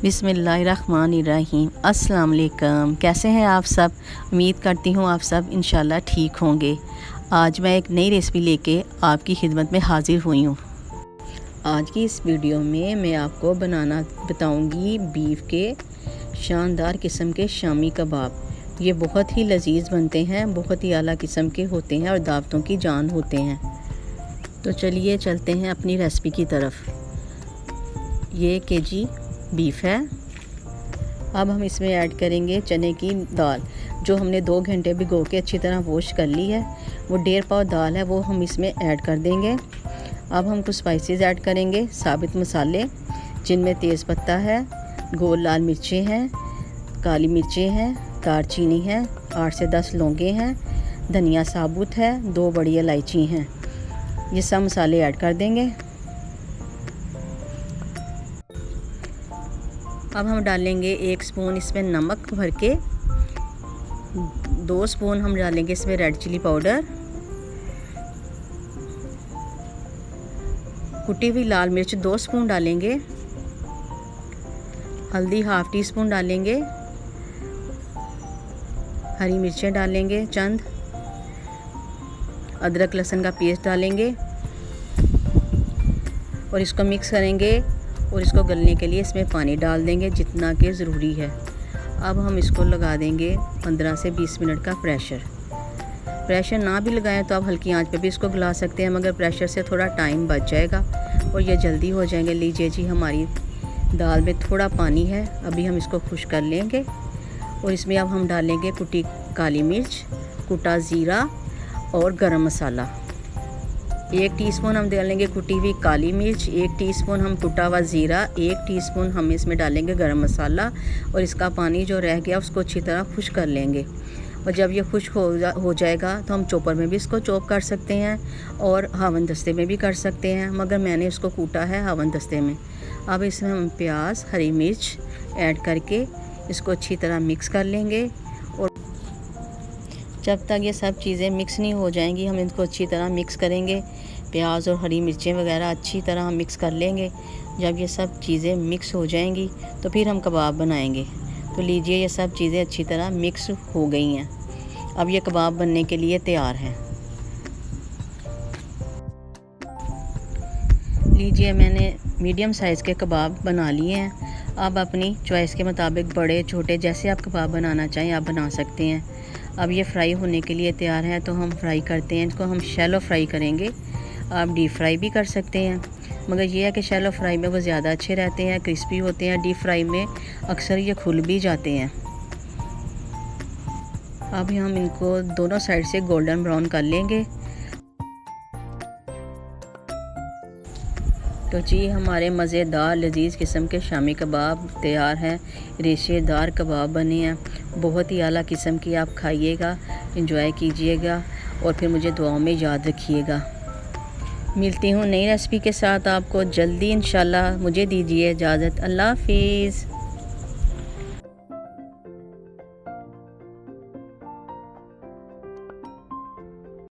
बिस्मिल्लाहिर्रहमानिर्रहीम। अस्सलाम वालेकुम। कैसे हैं आप सब? उम्मीद करती हूँ आप सब इंशाल्लाह ठीक होंगे। आज मैं एक नई रेसिपी लेके आपकी खिदमत में हाज़िर हुई हूँ। आज की इस वीडियो में मैं आपको बनाना बताऊँगी बीफ के शानदार किस्म के शामी कबाब। ये बहुत ही लजीज बनते हैं, बहुत ही आला किस्म के होते हैं और दावतों की जान होते हैं। तो चलिए चलते हैं अपनी रेसिपी की तरफ। ये केजी बीफ है। अब हम इसमें ऐड करेंगे चने की दाल, जो हमने 2 घंटे भिगो के अच्छी तरह वॉश कर ली है। वो 1.5 पाव दाल है, वो हम इसमें ऐड कर देंगे। अब हम कुछ स्पाइसेस ऐड करेंगे, साबित मसाले, जिनमें तेज़पत्ता है, गोल लाल मिर्चें हैं, काली मिर्चें हैं, दालचीनी है, 8 से 10 लौंगे हैं, धनिया साबुत है, 2 बड़ी इलायची हैं। ये सब मसाले ऐड कर देंगे। अब हम डालेंगे 1 स्पून इसमें नमक भर के, 2 स्पून हम डालेंगे इसमें रेड चिली पाउडर, कुटी हुई लाल मिर्च 2 स्पून डालेंगे, हल्दी 1/2 टी स्पून डालेंगे, हरी मिर्चें डालेंगे चंद, अदरक लहसुन का पेस्ट डालेंगे और इसको मिक्स करेंगे। और इसको गलने के लिए इसमें पानी डाल देंगे जितना कि ज़रूरी है। अब हम इसको लगा देंगे 15 से 20 मिनट का प्रेशर ना भी लगाएं तो आप हल्की आंच पे भी इसको गला सकते हैं, मगर प्रेशर से थोड़ा टाइम बच जाएगा और ये जल्दी हो जाएंगे। लीजिए जी, हमारी दाल में थोड़ा पानी है, अभी हम इसको खुश कर लेंगे और इसमें अब हम डालेंगे कुटी काली मिर्च, कुटा ज़ीरा और गरम मसाला। 1 टीस्पून हम डालेंगे कुटी हुई काली मिर्च, 1 टीस्पून हम कुटा हुआ ज़ीरा, 1 टीस्पून हम इसमें डालेंगे गरम मसाला और इसका पानी जो रह गया उसको अच्छी तरह खुश कर लेंगे। और जब ये खुश्क हो जाएगा तो हम चॉपर में भी इसको चॉप कर सकते हैं और हावन दस्ते में भी कर सकते हैं, मगर मैंने इसको कूटा है हावन दस्ते में। अब इसमें हम प्याज, हरी मिर्च ऐड करके इसको अच्छी तरह मिक्स कर लेंगे और जब तक ये सब चीज़ें मिक्स नहीं हो जाएंगी हम इनको अच्छी तरह मिक्स करेंगे। प्याज और हरी मिर्चें वगैरह अच्छी तरह हम मिक्स कर लेंगे। जब ये सब चीज़ें मिक्स हो जाएंगी तो फिर हम कबाब बनाएंगे। तो लीजिए, ये सब चीज़ें अच्छी तरह मिक्स हो गई हैं। अब ये कबाब बनने के लिए तैयार हैं। लीजिए, मैंने मीडियम साइज़ के कबाब बना लिए हैं। आप अपनी चॉइस के मुताबिक बड़े छोटे जैसे आप कबाब बनाना चाहें आप बना सकते हैं। अब ये फ्राई होने के लिए तैयार हैं, तो हम फ्राई करते हैं। इसको हम शैलो फ्राई करेंगे। आप डीप फ्राई भी कर सकते हैं, मगर ये है कि शैलो फ्राई में वो ज़्यादा अच्छे रहते हैं, क्रिस्पी होते हैं। डीप फ्राई में अक्सर ये खुल भी जाते हैं। अब हम इनको दोनों साइड से गोल्डन ब्राउन कर लेंगे। तो जी, हमारे मज़ेदार लजीज किस्म के शामी कबाब तैयार हैं। रेशेदार कबाब बने हैं, बहुत ही आला किस्म की। आप खाइएगा, एंजॉय कीजिएगा और फिर मुझे दुआओं में याद रखिएगा। मिलती हूँ नई रेसिपी के साथ आपको जल्दी इंशाल्लाह। मुझे दीजिए इजाज़त। अल्लाह हाफिज़।